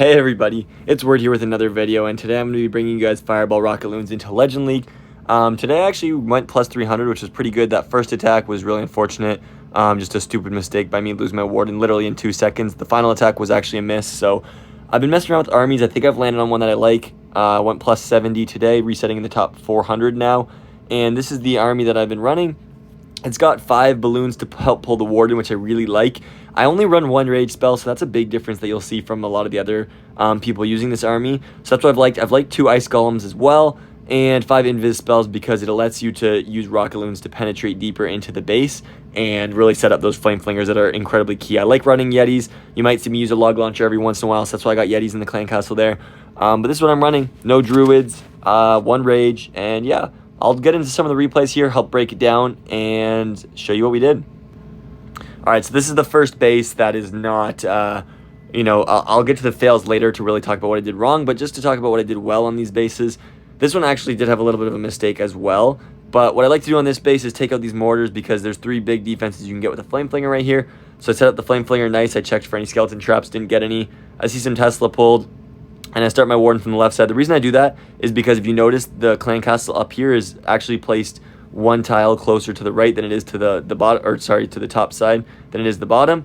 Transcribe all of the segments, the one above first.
Hey everybody, it's Word here with another video, and today I'm going to be bringing you guys Fireball Rocket Loons into Legend League. Today I actually went plus 300, which was pretty good. That first attack was really unfortunate, just a stupid mistake by me losing my Warden literally in 2 seconds. The final attack was actually a miss, so I've been messing around with armies. I think I've landed on one that I like. Went plus 70 today, resetting in the top 400 now, and this is the army that I've been running. It's got 5 balloons to help pull the Warden, which I really like. I only run 1 rage spell, so that's a big difference that you'll see from a lot of the other people using this army. So that's what I've liked. I've liked 2 ice golems as well, and 5 invis spells because it lets you to use rocket loons to penetrate deeper into the base and really set up those flame flingers that are incredibly key. I like running yetis. You might see me use a log launcher every once in a while, so that's why I got yetis in the clan castle there. But this is what I'm running. No druids, 1 rage, and yeah. I'll get into some of the replays here, help break it down, and show you what we did. All right, so this is the first base that is not, I'll get to the fails later to really talk about what I did wrong, but just to talk about what I did well on these bases. This one actually did have a little bit of a mistake as well, but what I like to do on this base is take out these mortars because there's 3 big defenses you can get with a flame flinger right here. So I set up the flame flinger nice. I checked for any skeleton traps, didn't get any. I see some Tesla pulled. And I start my Warden from the left side. The reason I do that is because if you notice, the clan castle up here is actually placed 1 tile closer to the right than it is to the bottom, or sorry, to the top side than it is the bottom.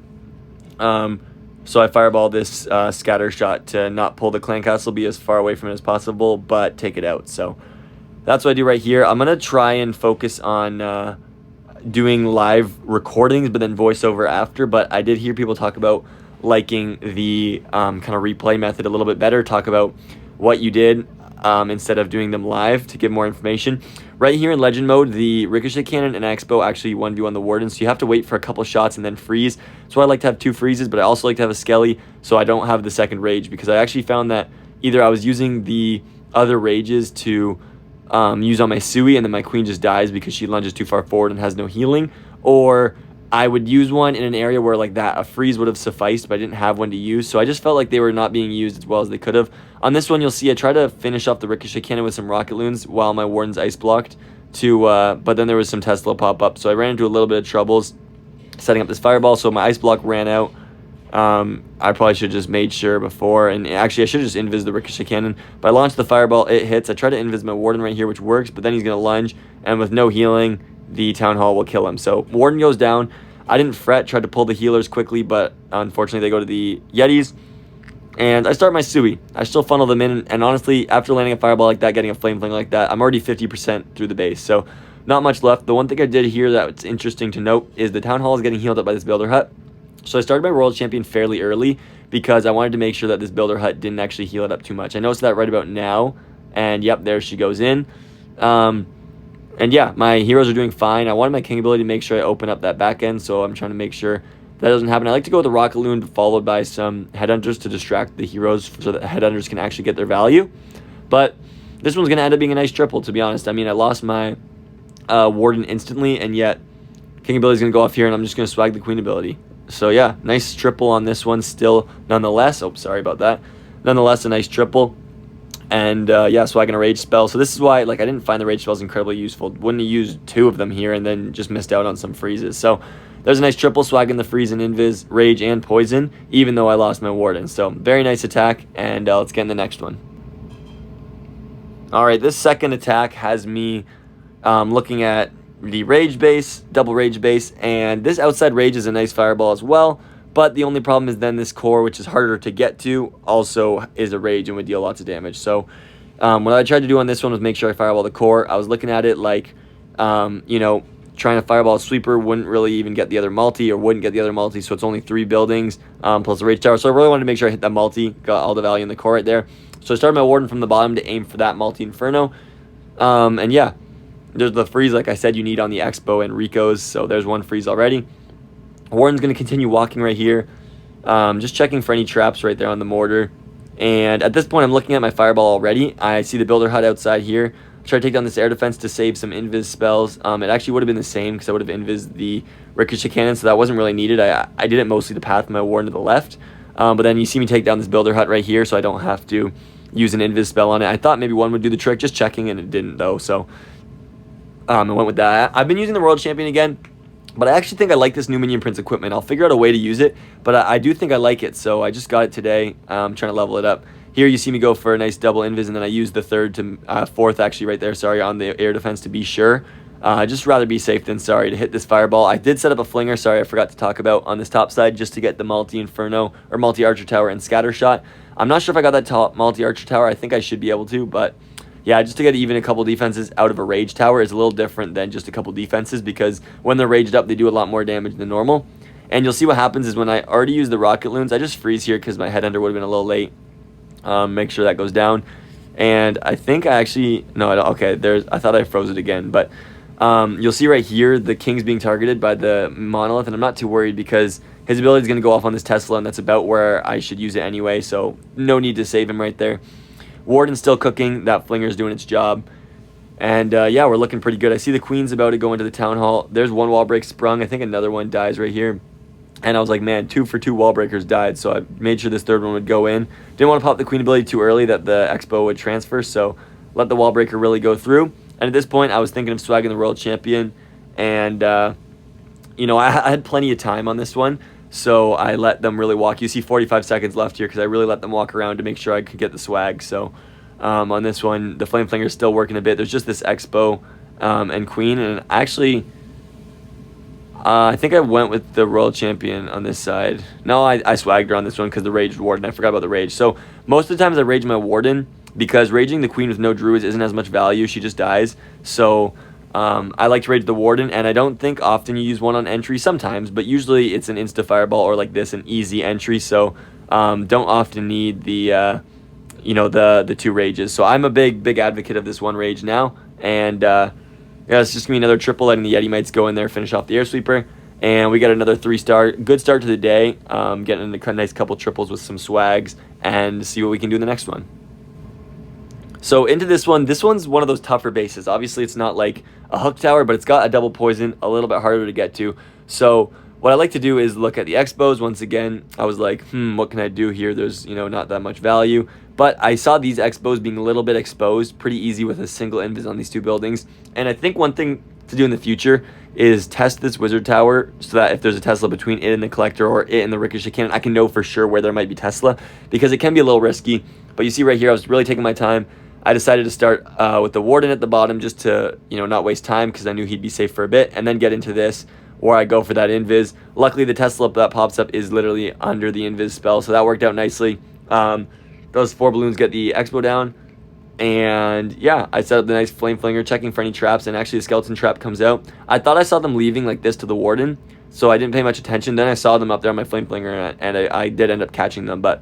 So I fireball this scatter shot to not pull the clan castle, be as far away from it as possible, but take it out. So that's what I do right here. I'm gonna try and focus on doing live recordings, but then voiceover after. But I did hear people talk about liking the kind of replay method a little bit better, talk about what you did instead of doing them live to give more information. Right here in legend mode, the ricochet cannon and expo actually 1v1 the warden, so you have to wait for a couple shots and then freeze. So I like to have 2 freezes, but I also like to have a skelly so I don't have the second rage, because I actually found that either I was using the other rages to use on my Sui and then my queen just dies because she lunges too far forward and has no healing, or I would use one in an area where like that a freeze would have sufficed, but I didn't have one to use. So I just felt like they were not being used as well as they could have. On this one, you'll see I try to finish off the ricochet cannon with some rocket loons while my warden's ice blocked but then there was some Tesla pop up. So I ran into a little bit of troubles setting up this fireball. So my ice block ran out. I probably should have just made sure before, and actually I should have just invis the ricochet cannon, but I launched the fireball, it hits. I try to invis my warden right here, which works, but then he's going to lunge, and with no healing, the town hall will kill him. So warden goes down. I didn't fret, tried to pull the healers quickly, but unfortunately they go to the yetis, and I start my Sui. I still funnel them in, and honestly, after landing a fireball like that, getting a flame fling like that, I'm already 50% through the base, so not much left. The one thing I did here that's interesting to note is the town hall is getting healed up by this builder hut. So I started my world champion fairly early because I wanted to make sure that this builder hut didn't actually heal it up too much. I noticed that right about now, and yep, there she goes in. And yeah, my heroes are doing fine. I wanted my king ability to make sure I open up that back end, so I'm trying to make sure that doesn't happen. I like to go with the rocket loon followed by some headhunters to distract the heroes so that headhunters can actually get their value. But this one's going to end up being a nice triple, to be honest. I mean, I lost my warden instantly, and yet king ability is going to go off here, and I'm just going to swag the queen ability. So yeah, nice triple on this one still nonetheless. Oh, sorry about that. Nonetheless, a nice triple. And yeah, swagging a rage spell. So this is why I didn't find the rage spells incredibly useful. Wouldn't have used 2 of them here and then just missed out on some freezes. So there's a nice triple, swagging the freeze and invis, rage, and poison, even though I lost my warden. So very nice attack, and let's get in the next one. All right, this second attack has me looking at the rage base, double rage base, and this outside rage is a nice fireball as well. But the only problem is then this core, which is harder to get to, also is a rage and would deal lots of damage. So what I tried to do on this one was make sure I fireball the core. I was looking at it like, trying to fireball a sweeper wouldn't really even get the other multi, or wouldn't get the other multi, so it's only 3 buildings plus a rage tower. So I really wanted to make sure I hit that multi, got all the value in the core right there. So I started my warden from the bottom to aim for that multi inferno. And yeah, there's the freeze, like I said, you need on the expo and Rico's. So there's 1 freeze already. Warden's going to continue walking right here, just checking for any traps right there on the mortar. And at this point, I'm looking at my fireball already. I see the builder hut outside here. Try to take down this air defense to save some invis spells. It actually would have been the same because I would have invis the ricochet cannon, so that wasn't really needed. I did it mostly to path my warden to the left. But then you see me take down this builder hut right here, so I don't have to use an invis spell on it. I thought maybe one would do the trick, just checking, and it didn't though. So I went with that. I've been using the world champion again. But I actually think I like this new Minion Prince equipment. I'll figure out a way to use it, but I do think I like it, so I just got it today. I'm trying to level it up. Here you see me go for a nice double invis, and then I use the third to fourth, actually right there, sorry, on the air defense to be sure. I'd just rather be safe than sorry to hit this fireball. I did set up a flinger, sorry, I forgot to talk about, on this top side just to get the multi-inferno or multi-archer tower and scatter shot. I'm not sure if I got that top multi-archer tower. I think I should be able to, but yeah, just to get even a couple defenses out of a rage tower is a little different than just a couple defenses, because when they're raged up, they do a lot more damage than normal. And you'll see what happens is when I already use the rocket loons, I just freeze here because my headhunter would have been a little late. Make sure that goes down. And I think I actually, no, I don't, okay, I thought I froze it again, but you'll see right here the king's being targeted by the monolith, and I'm not too worried because his ability is going to go off on this Tesla, and that's about where I should use it anyway, so no need to save him right there. Warden's still cooking. That flinger's doing its job. And yeah, we're looking pretty good. I see the queen's about to go into the town hall. There's one wall break sprung. I think another one dies right here. And I was like, man, 2 for 2 wall breakers died, so I made sure this third one would go in. Didn't want to pop the queen ability too early that the expo would transfer, so let the wall breaker really go through. And at this point, I was thinking of swagging the world champion. And, you know, I had plenty of time on this one, so I let them really walk. You see 45 seconds left here because I really let them walk around to make sure I could get the swag. So on this one, the Flame Flinger is still working a bit. There's just this expo and queen. And actually, I think I went with the Royal Champion on this side. No, I swagged her on this one because the Raged Warden. I forgot about the Rage. So most of the times I rage my Warden because raging the Queen with no Druids isn't as much value. She just dies. So I like to rage the Warden, and I don't think often you use one on entry. Sometimes, but usually it's an insta fireball or like this, an easy entry. So don't often need the you know, the 2 rages. So I'm a big advocate of this 1 rage now, and yeah, it's just gonna be another triple, letting the Yeti Mites go in there, finish off the Air Sweeper, and we got another 3-star. Good start to the day. Getting a nice couple triples with some swags, and see what we can do in the next one. So into this one. This one's one of those tougher bases. Obviously, it's not like a hook tower, but it's got a double poison, a little bit harder to get to. So what I like to do is look at the expos. Once again, I was like, what can I do here? There's, you know, not that much value. But I saw these expos being a little bit exposed, pretty easy with a single invis on these 2 buildings. And I think one thing to do in the future is test this wizard tower so that if there's a Tesla between it and the collector or it and the ricochet cannon, I can know for sure where there might be Tesla, because it can be a little risky. But you see right here, I was really taking my time. I decided to start with the Warden at the bottom just to, you know, not waste time, because I knew he'd be safe for a bit, and then get into this where I go for that invis. Luckily, the Tesla that pops up is literally under the invis spell, so that worked out nicely. Those 4 balloons get the expo down, and yeah, I set up the nice Flame Flinger, checking for any traps, and actually the skeleton trap comes out. I thought I saw them leaving like this to the Warden, so I didn't pay much attention. Then I saw them up there on my Flame Flinger, and I did end up catching them, but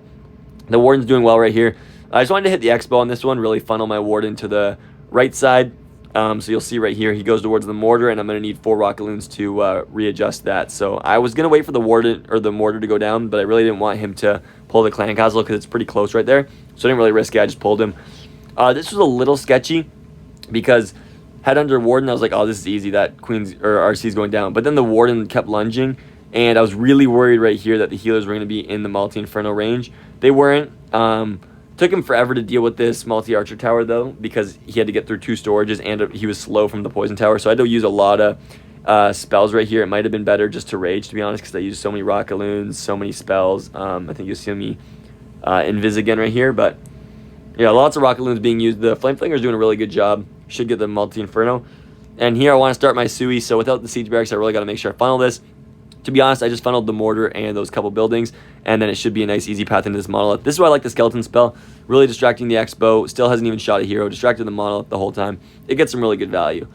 the Warden's doing well right here. I just wanted to hit the expo on this one, really funnel my Warden to the right side. So you'll see right here, he goes towards the mortar, and I'm going to need 4 rocket loons to readjust that. So I was going to wait for the Warden or the mortar to go down, but I really didn't want him to pull the clan castle because it's pretty close right there. So I didn't really risk it. I just pulled him. This was a little sketchy because Headhunter Warden, I was like, oh, this is easy. That Queen's or RC is going down. But then the Warden kept lunging, and I was really worried right here that the healers were going to be in the multi-inferno range. They weren't. Took him forever to deal with this multi-archer tower, though, because he had to get through 2 storages, and he was slow from the poison tower. So I had to use a lot of spells right here. It might have been better just to rage, to be honest, because I used so many rocket loons, so many spells. I think you'll see me invis again right here. But yeah, lots of rocket loons being used. The Flame Flinger is doing a really good job. Should get the multi-inferno. And here I want to start my Sui, so without the siege barracks, I really got to make sure I funnel this. To be honest, I just funneled the mortar and those couple buildings, and then it should be a nice easy path into this monolith. This is why I like the skeleton spell. Really distracting the expo. Still hasn't even shot a hero. Distracted the monolith the whole time. It gets some really good value.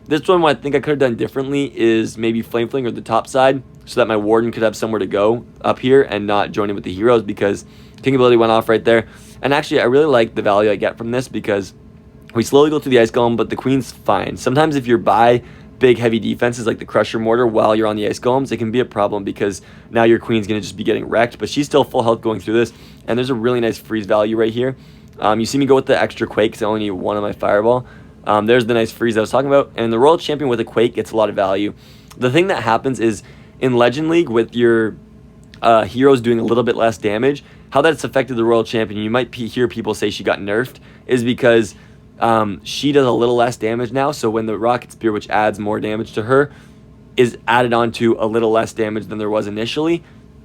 This one, what I think I could have done differently is maybe Flame Flinger the top side, so that my Warden could have somewhere to go up here and not join in with the heroes, because King ability went off right there. And actually, I really like the value I get from this, because we slowly go through the Ice Golem, but the Queen's fine. Sometimes if you're by big heavy defenses like the Crusher Mortar while you're on the Ice Golems, it can be a problem, because now your Queen's going to just be getting wrecked, but she's still full health going through this, and there's a really nice freeze value right here. You see me go with the extra Quake because I only need 1 on my Fireball. There's the nice freeze I was talking about, and the Royal Champion with a Quake gets a lot of value. The thing that happens is in Legend League with your heroes doing a little bit less damage, how that's affected the Royal Champion, you might hear people say she got nerfed, is because she does a little less damage now. So when the Rocket Spear, which adds more damage to her, is added onto a little less damage than there was initially,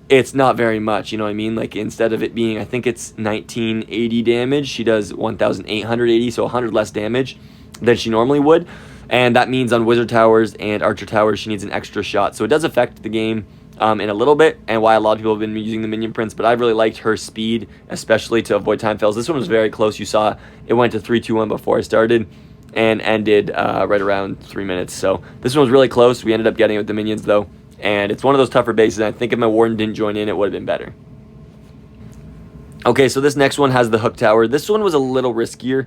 it's not very much, you know what I mean? Like, instead of it being, I think it's 1980 damage, she does 1880, so 100 less damage than she normally would. And that means on Wizard Towers and Archer Towers, she needs an extra shot. So it does affect the game in a little bit, and why a lot of people have been using the Minion Prince, but I really liked her speed, especially to avoid time fails. This one was very close. You saw it went to 3-2-1 before I started and ended right around 3 minutes. So this one was really close. We ended up getting it with the Minions, though. And it's one of those tougher bases. I think if my Warden didn't join in, it would have been better. Okay, so this next one has the Hook Tower. This one was a little riskier.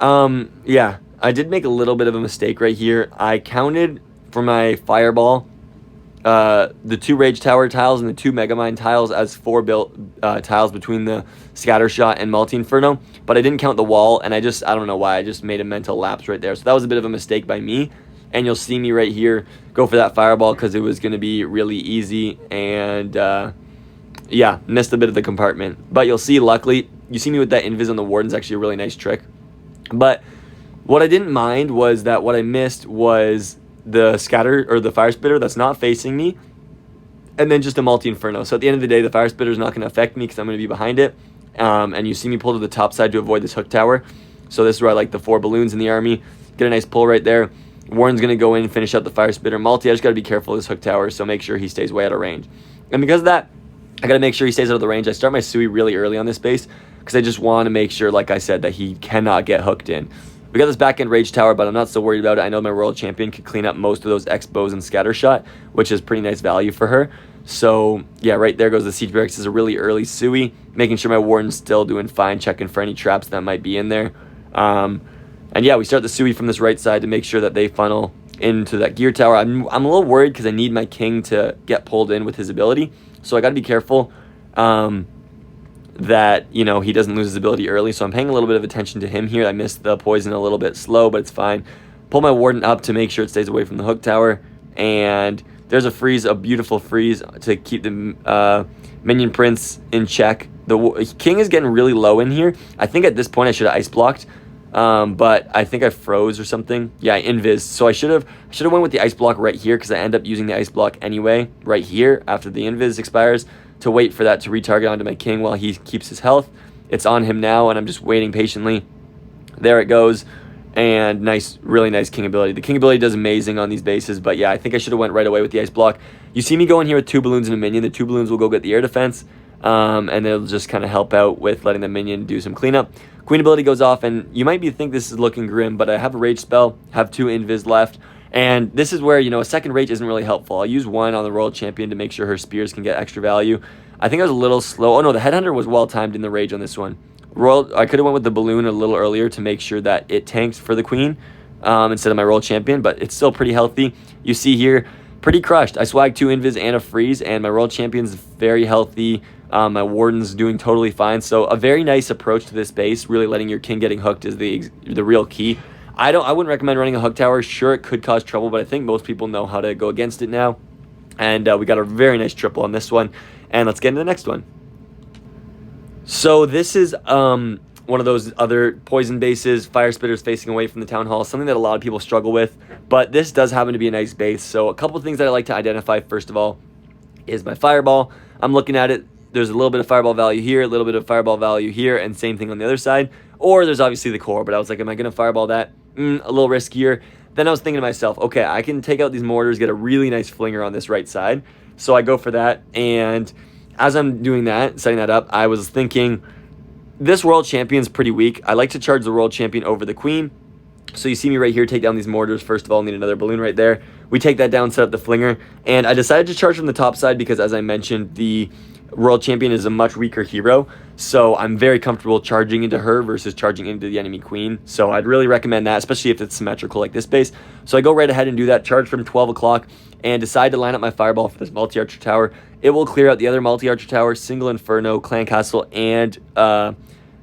Yeah, I did make a little bit of a mistake right here. I counted for my Fireball the 2 Rage Tower tiles and the 2 Megamind tiles as 4 built tiles between the Scattershot and Multi-Inferno. But I didn't count the wall, and I don't know why, I just made a mental lapse right there. So that was a bit of a mistake by me. And you'll see me right here go for that Fireball because it was going to be really easy. And, yeah, missed a bit of the compartment. But you'll see, luckily, you see me with that Invis on the Warden's actually a really nice trick. But what I didn't mind was that what I missed was the Scatter, or the Fire Spitter that's not facing me. And then just a Multi-Inferno. So at the end of the day, the Fire Spitter is not going to affect me because I'm going to be behind it. And you see me pull to the top side to avoid this Hook Tower. So this is where I like the 4 balloons in the army. Get a nice pull right there. Warren's going to go in and finish out the Fire Spitter. Multi, I just got to be careful of this Hook Tower, so make sure he stays way out of range. And because of that, I got to make sure he stays out of the range. I start my Sui really early on this base because I just want to make sure, like I said, that he cannot get hooked in. We got this back-end Rage Tower, but I'm not so worried about it. I know my Royal Champion can clean up most of those X-Bows and Scattershot, which is pretty nice value for her. So, yeah, right there goes the Siege Barracks. This is a really early Sui, making sure my Warden's still doing fine, checking for any traps that might be in there. And yeah, we start the Sui from this right side to make sure that they funnel into that Gear Tower. I'm a little worried because I need my King to get pulled in with his ability. So I got to be careful that, you know, he doesn't lose his ability early. So I'm paying a little bit of attention to him here. I missed the poison a little bit slow, but it's fine. Pull my Warden up to make sure it stays away from the Hook Tower. And there's a freeze, a beautiful freeze to keep the Minion Prince in check. The King is getting really low in here. I think at this point I should have Ice Blocked. But I think I froze or something. Yeah, I Invis. So I should have went with the Ice Block right here because I end up using the Ice Block anyway right here after the Invis expires to wait for that to retarget onto my King while he keeps his health. It's on him now, and I'm just waiting patiently. There it goes. And nice, really nice King ability. The King ability does amazing on these bases, but yeah, I think I should have went right away with the Ice Block. You see me go in here with 2 balloons and a minion. The 2 balloons will go get the air defense, and it'll just kind of help out with letting the minion do some cleanup. Queen ability goes off, and you might think this is looking grim, but I have a Rage spell, have 2 Invis left, and this is where, you know, a second Rage isn't really helpful. I'll use 1 on the Royal Champion to make sure her spears can get extra value. I think I was a little slow. Oh no, the Headhunter was well timed in the Rage on this one. I could have went with the balloon a little earlier to make sure that it tanked for the Queen instead of my Royal Champion, but it's still pretty healthy. You see here, pretty crushed. I swagged 2 Invis and a freeze, and my Royal Champion's very healthy. My Warden's doing totally fine. So a very nice approach to this base. Really letting your King getting hooked is the real key. I wouldn't recommend running a Hook Tower. Sure, it could cause trouble, but I think most people know how to go against it now. And we got a very nice triple on this one. And let's get into the next one. So this is one of those other poison bases, Fire Spitters facing away from the Town Hall, something that a lot of people struggle with, but this does happen to be a nice base. So a couple of things that I like to identify, first of all, is my Fireball. I'm looking at it, there's a little bit of Fireball value here, a little bit of Fireball value here, and same thing on the other side. Or there's obviously the core, but I was like, am I going to Fireball that? A little riskier. Then I was thinking to myself, okay, I can take out these mortars, get a really nice flinger on this right side. So I go for that, and as I'm doing that, setting that up, I was thinking, this World Champion's pretty weak. I like to charge the World Champion over the Queen. So you see me right here take down these mortars. First of all, need another balloon right there. We take that down, set up the flinger, and I decided to charge from the top side because, as I mentioned, the World Champion is a much weaker hero, so I'm very comfortable charging into her versus charging into the enemy Queen. So I'd really recommend that, especially if it's symmetrical like this base. So I go right ahead and do that, charge from 12 o'clock, and decide to line up my Fireball for this Multi-Archer Tower. It will clear out the other Multi-Archer Tower, single Inferno, Clan Castle, and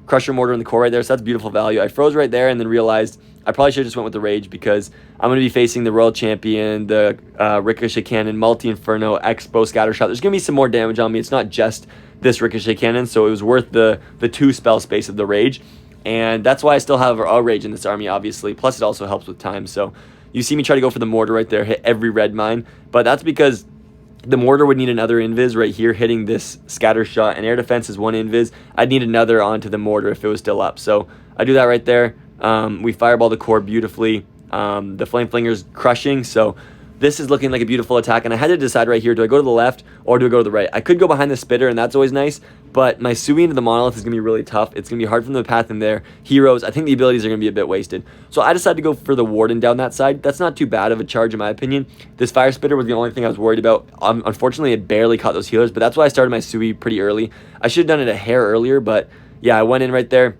Crusher Mortar in the core right there, so that's beautiful value. I froze right there and then realized I probably should have just went with the Rage because I'm going to be facing the Royal Champion, the Ricochet Cannon, Multi-Inferno, X-Bow, Scattershot. There's going to be some more damage on me. It's not just this Ricochet Cannon, so it was worth the 2 spell space of the Rage. And that's why I still have a Rage in this army, obviously. Plus, it also helps with time. So You see me try to go for the mortar right there, hit every red mine, but that's because the mortar would need another invis right here hitting this scatter shot, and air defense is one invis. I'd need another onto the mortar if it was still up. So I do that right there. We fireball the core beautifully. The flame flinger's crushing, so this is looking like a beautiful attack, and I had to decide right here, do I go to the left or do I go to the right? I could go behind the spitter, and that's always nice, but my Sui into the monolith is going to be really tough. It's going to be hard from the path in there. Heroes, I think the abilities are going to be a bit wasted. So I decided to go for the warden down that side. That's not too bad of a charge in my opinion. This fire spitter was the only thing I was worried about. Unfortunately, it barely caught those healers, but that's why I started my Sui pretty early. I should have done it a hair earlier, but yeah, I went in right there.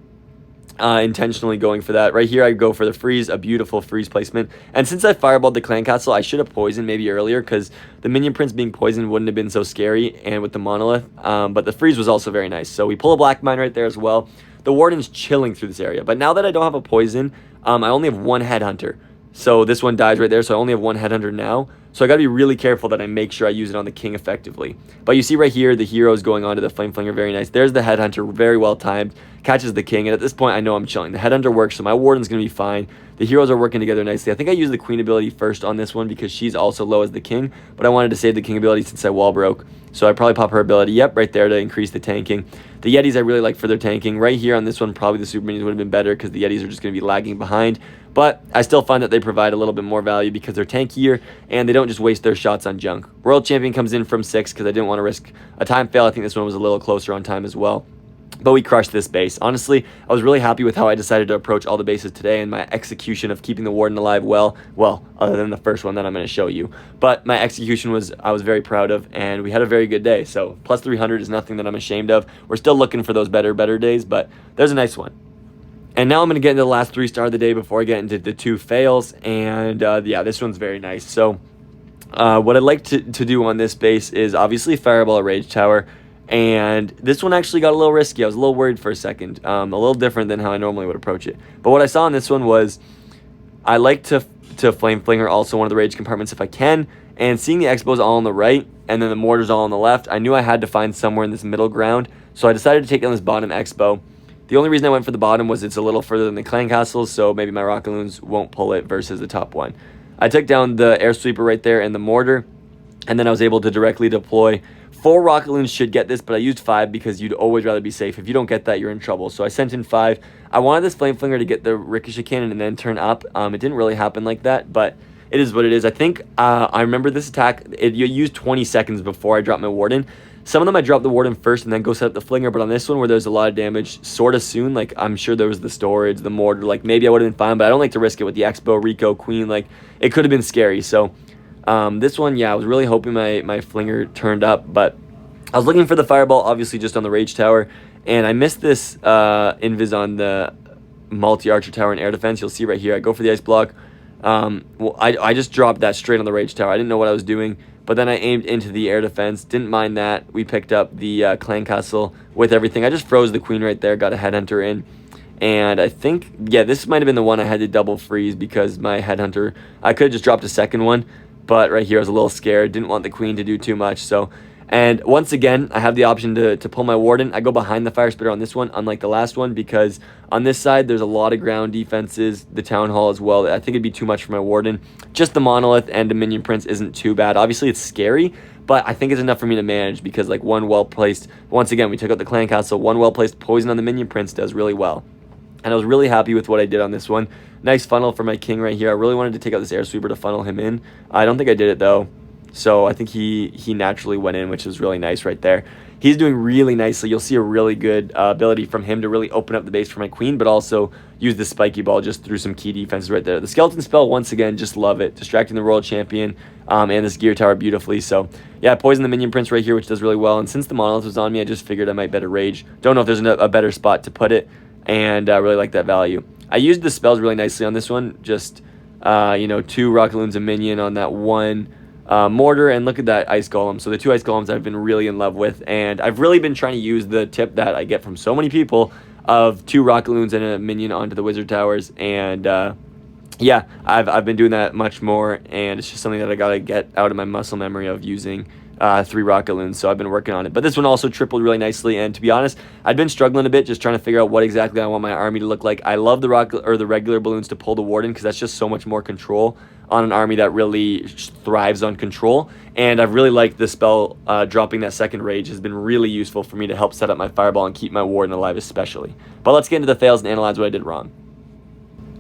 Intentionally going for that. Right here, I go for the freeze, a beautiful freeze placement. And since I fireballed the clan castle, I should have poisoned maybe earlier because the minion prince being poisoned wouldn't have been so scary, and with the monolith. But the freeze was also very nice. So we pull a black mine right there as well. The warden's chilling through this area. But now that I don't have a poison, I only have one headhunter. So this one dies right there, so I only have one headhunter now. So I got to be really careful that I make sure I use it on the king effectively. But you see right here, the hero is going on to the flame flinger, very nice. There's the headhunter, very well timed, catches the king, and at this point I know I'm chilling. The headhunter works, so my warden's going to be fine. The heroes are working together nicely. I think I used the queen ability first on this one because she's also low as the king, but I wanted to save the king ability since I wall broke. So I probably pop her ability, yep, right there to increase the tanking. The Yetis I really like for their tanking. Right here on this one, probably the super minions would have been better because the Yetis are just going to be lagging behind. But I still find that they provide a little bit more value because they're tankier and they don't just waste their shots on junk. World Champion comes in from 6 because I didn't want to risk a time fail. I think this one was a little closer on time as well. But we crushed this base. Honestly, I was really happy with how I decided to approach all the bases today and my execution of keeping the warden alive well, other than the first one that I'm going to show you. But my execution I was very proud of, and we had a very good day. So plus 300 is nothing that I'm ashamed of. We're still looking for those better days, but there's a nice one. And now I'm going to get into the last 3-star of the day before I get into the 2 fails. And yeah, this one's very nice. So what I'd like to do on this base is obviously fireball a rage tower. And this one actually got a little risky. I was a little worried for a second. A little different than how I normally would approach it. But what I saw on this one was I like to flame flinger also one of the rage compartments if I can. And seeing the X-bows all on the right and then the mortars all on the left, I knew I had to find somewhere in this middle ground. So I decided to take down this bottom X-bow. The only reason I went for the bottom was it's a little further than the clan castles, so maybe my rocket loons won't pull it versus the top one. I took down the air sweeper right there and the mortar, and then I was able to directly deploy. 4 rocket loons should get this, but I used 5 because you'd always rather be safe. If you don't get that, you're in trouble. So I sent in 5. I wanted this flame flinger to get the ricochet cannon and then turn up. It didn't really happen like that, but it is what it is. I think I remember this attack. You used 20 seconds before I dropped my warden. Some of them I dropped the warden first and then go set up the flinger, but on this one where there's a lot of damage sort of soon, like I'm sure there was the storage, the mortar, like maybe I would have been fine, but I don't like to risk it with the X-bow, Rico, Queen, like it could have been scary. So this one, yeah, I was really hoping my flinger turned up, but I was looking for the fireball, obviously just on the rage tower, and I missed this invis on the multi-archer tower and air defense. You'll see right here, I go for the ice block. Well, I just dropped that straight on the rage tower. I didn't know what I was doing. But then I aimed into the air defense. Didn't mind that. We picked up the clan castle with everything. I just froze the queen right there. Got a headhunter in. And I think, yeah, this might have been the one I had to double freeze because my headhunter, I could have just dropped a second one. But right here I was a little scared. Didn't want the queen to do too much. So, and once again, I have the option to pull my warden. I go behind the fire spitter on this one, unlike the last one, because on this side, there's a lot of ground defenses, the town hall as well. I think it'd be too much for my warden. Just the monolith and the minion prince isn't too bad. Obviously, it's scary, but I think it's enough for me to manage because like one well-placed, once again, we took out the clan castle, one well-placed poison on the minion prince does really well. And I was really happy with what I did on this one. Nice funnel for my king right here. I really wanted to take out this air sweeper to funnel him in. I don't think I did it though. So I think he naturally went in, which is really nice right there. He's doing really nicely. You'll see a really good ability from him to really open up the base for my queen, but also use the spiky ball just through some key defenses right there. The skeleton spell, once again, just love it. Distracting the world champion and this gear tower beautifully. So yeah, poison the minion prince right here, which does really well. And since the monolith was on me, I just figured I might better rage. Don't know if there's a better spot to put it, and I really like that value. I used the spells really nicely on this one. Just, 2 rocket loons a minion on that one mortar, and look at that ice golem. So the 2 ice golems I've been really in love with, and I've really been trying to use the tip that I get from so many people of 2 rocket loons and a minion onto the wizard towers, and yeah, I've been doing that much more, and it's just something that I gotta get out of my muscle memory of using 3 rocket loons. So I've been working on it, but this one also tripled really nicely. And to be honest, I'd been struggling a bit just trying to figure out what exactly I want my army to look like. I love the rocket or the regular balloons to pull the warden because that's just so much more control on an army that really thrives on control. And I've really liked the spell. Dropping that second rage has been really useful for me to help set up my fireball and keep my warden alive especially. But let's get into the fails and analyze what I did wrong.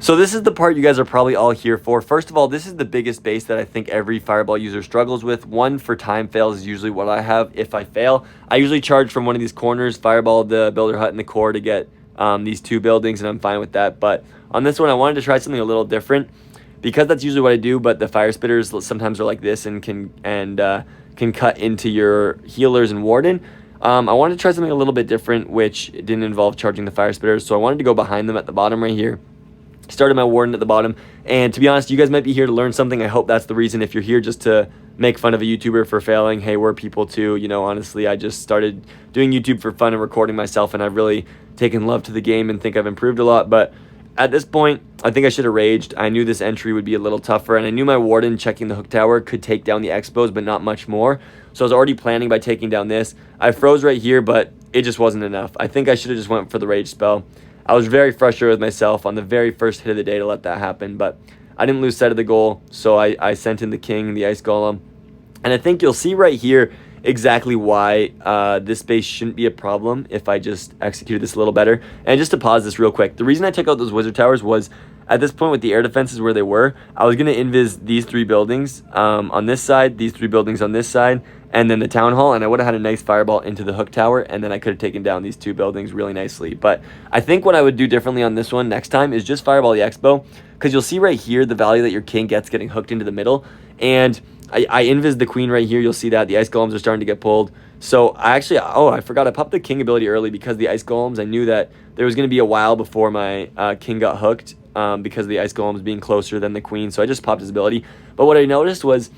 So this is the part you guys are probably all here for. First of all, this is the biggest base that I think every fireball user struggles with. One, for time fails is usually what I have if I fail. I usually charge from one of these corners, fireball the builder hut and the core to get these two buildings, and I'm fine with that. But on this one, I wanted to try something a little different because that's usually what I do, but the fire spitters sometimes are like this and can cut into your healers and warden. I wanted to try something a little bit different, which didn't involve charging the fire spitters, so I wanted to go behind them at the bottom right here. Started my warden at the bottom, and to be honest, you guys might be here to learn something. I hope that's the reason. If you're here just to make fun of a YouTuber for failing, hey, we're people too. You know, honestly, I just started doing YouTube for fun and recording myself, and I've really taken love to the game and think I've improved a lot. But at this point, I think I should have raged. I knew this entry would be a little tougher, and I knew my warden checking the hook tower could take down the expos, but not much more. So I was already planning by taking down this. I froze right here, but it just wasn't enough. I think I should have just went for the rage spell. I was very frustrated with myself on the very first hit of the day to let that happen, but I didn't lose sight of the goal, so I sent in the king, the ice golem. And I think you'll see right here exactly why this base shouldn't be a problem if I just executed this a little better. And just to pause this real quick, the reason I took out those wizard towers was at this point with the air defenses where they were, I was going to invis these three buildings on this side, these three buildings on this side, and then the town hall, and I would have had a nice fireball into the hook tower, and then I could have taken down these two buildings really nicely. But I think what I would do differently on this one next time is just fireball the expo, because you'll see right here the value that your king gets getting hooked into the middle, and I invis the queen right here. You'll see that the ice golems are starting to get pulled. So I forgot I popped the king ability early because the ice golems, I knew that there was going to be a while before my king got hooked because of the ice golems being closer than the queen, so I just popped his ability. But what I noticed was,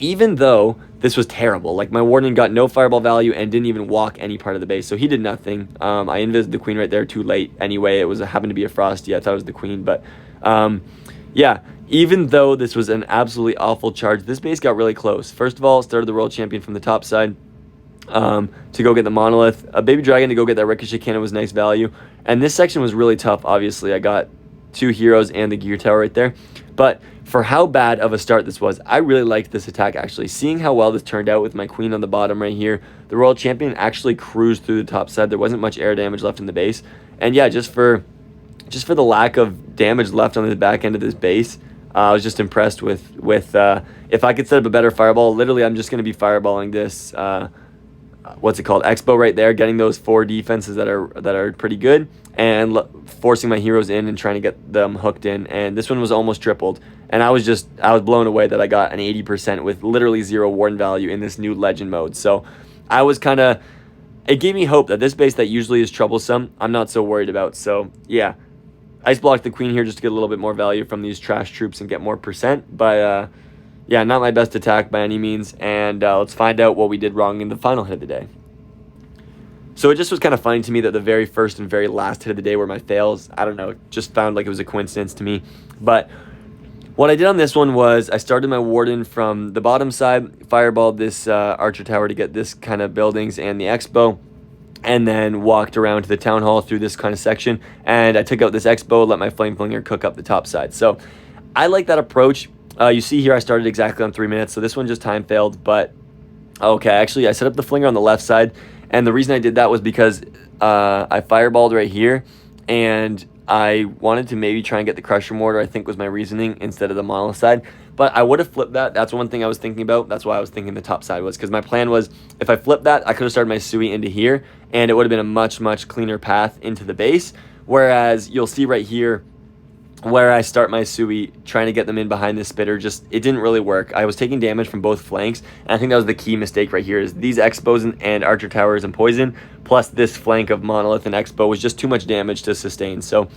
even though this was terrible, like my warden got no fireball value and didn't even walk any part of the base, so he did nothing. I invised the queen right there too late anyway. It happened to be a frosty. I thought it was the queen, but yeah, even though this was an absolutely awful charge, this base got really close. First of all, started the world champion from the top side to go get the monolith. A baby dragon to go get that ricochet cannon was nice value, and this section was really tough. Obviously, I got two heroes and the gear tower right there, but for how bad of a start this was, I really liked this attack actually. Seeing how well this turned out with my queen on the bottom right here, the world champion actually cruised through the top side. There wasn't much air damage left in the base, and yeah, just for the lack of damage left on the back end of this base, I was just impressed with if I could set up a better fireball. Literally, I'm just going to be fireballing this what's it called, expo right there, getting those 4 defenses that are pretty good, and forcing my heroes in and trying to get them hooked in. And this one was almost tripled, and I was blown away that I got an 80% with literally 0 warden value in this new legend mode. So I was it gave me hope that this base that usually is troublesome, I'm not so worried about. So yeah, ice blocked the queen here just to get a little bit more value from these trash troops and get more percent. But yeah, not my best attack by any means, and let's find out what we did wrong in the final hit of the day. So it just was kind of funny to me that the very first and very last hit of the day were my fails. I don't know, just found like it was a coincidence to me. But what I did on this one was I started my warden from the bottom side, fireballed this archer tower to get this kind of buildings and the expo, and then walked around to the town hall through this kind of section, and I took out this expo, let my flame flinger cook up the top side. So I like that approach. You see here I started exactly on 3 minutes, so this one just time failed. But okay, actually I set up the flinger on the left side, and the reason I did that was because I fireballed right here, and I wanted to maybe try and get the crusher mortar, I think was my reasoning, instead of the monolith side. But I would have flipped that. That's one thing I was thinking about. That's why I was thinking the top side was, because my plan was if I flipped that, I could have started my Sui into here, and it would have been a much, much cleaner path into the base. Whereas you'll see right here, where I start my Sui, trying to get them in behind the spitter, it didn't really work. I was taking damage from both flanks, and I think that was the key mistake right here, is these expos and archer towers and poison, plus this flank of monolith and expo was just too much damage to sustain. So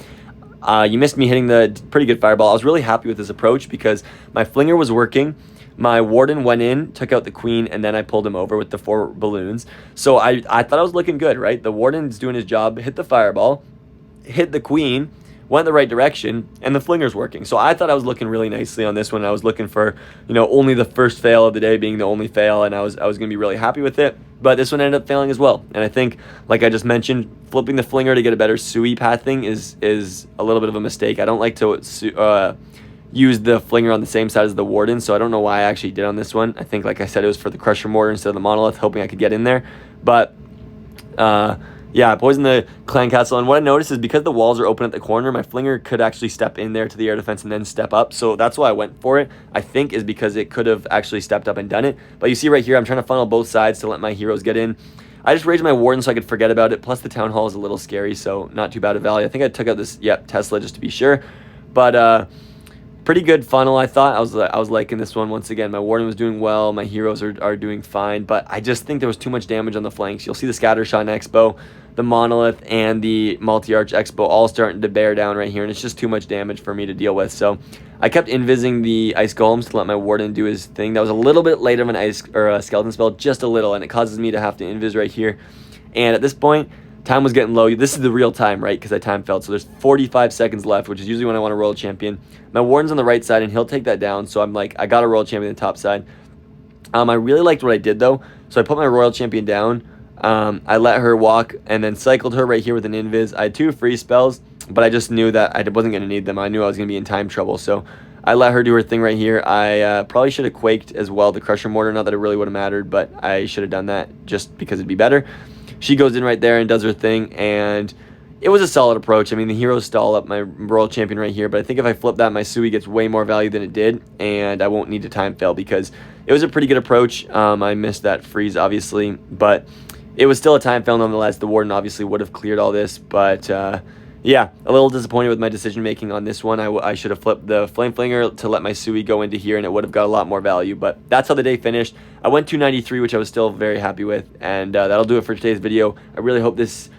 you missed me hitting the pretty good fireball. I was really happy with this approach because my flinger was working. My warden went in, took out the queen, and then I pulled him over with the 4 balloons. So I thought I was looking good, right? The warden's doing his job, hit the fireball, hit the queen, went the right direction, and the flinger's working. So I thought I was looking really nicely on this one. I was looking for, only the first fail of the day being the only fail, and I was going to be really happy with it. But this one ended up failing as well. And I think, like I just mentioned, flipping the flinger to get a better Sui pathing is a little bit of a mistake. I don't like to used the flinger on the same side as the warden, so I don't know why I actually did on this one. I think, like I said, it was for the crusher mortar instead of the monolith, hoping I could get in there. But yeah, I poisoned the clan castle, and what I noticed is because the walls are open at the corner, my flinger could actually step in there to the air defense and then step up. So that's why I went for it, I think, is because it could have actually stepped up and done it. But you see right here, I'm trying to funnel both sides to let my heroes get in. I just raised my warden so I could forget about it, plus the town hall is a little scary, so not too bad a value. I think I took out this, Tesla, just to be sure. But pretty good funnel, I thought. I was liking this one. Once again, my warden was doing well, my heroes are doing fine, but I just think there was too much damage on the flanks. You'll see the scatter shot expo, the monolith, and the multi-arch expo all starting to bear down right here, and it's just too much damage for me to deal with. So I kept invising the ice golems to let my warden do his thing. That was a little bit late of an ice or a skeleton spell, just a little, and it causes me to have to invis right here. And at this point, time was getting low. This is the real time, right? Because I time failed. So there's 45 seconds left, which is usually when I want a royal champion. My warden's on the right side, and he'll take that down. So I'm like, I got a royal champion on the top side. I really liked what I did, though. So I put my royal champion down. I let her walk and then cycled her right here with an invis. I had 2 free spells, but I just knew that I wasn't going to need them. I knew I was going to be in time trouble. So I let her do her thing right here. I probably should have quaked as well, the crusher mortar. Not that it really would have mattered, but I should have done that just because it'd be better. She goes in right there and does her thing, and it was a solid approach. I mean, the heroes stall up my royal champion right here, but I think if I flip that, my Sui gets way more value than it did, and I won't need to time fail because it was a pretty good approach. I missed that freeze, obviously, but it was still a time fail nonetheless. The warden obviously would have cleared all this, but yeah, a little disappointed with my decision making on this one. I should have flipped the flame flinger to let my Sui go into here, and it would have got a lot more value. But that's how the day finished. I went 293, which I was still very happy with, and that'll do it for today's video. I really hope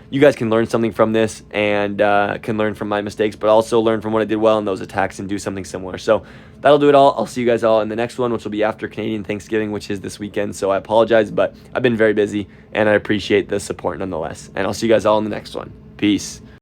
you guys can learn something from this and can learn from my mistakes, but also learn from what I did well in those attacks and do something similar. So that'll do it all. I'll see you guys all in the next one, which will be after Canadian Thanksgiving, which is this weekend. So I apologize, but I've been very busy, and I appreciate the support nonetheless. And I'll see you guys all in the next one. Peace.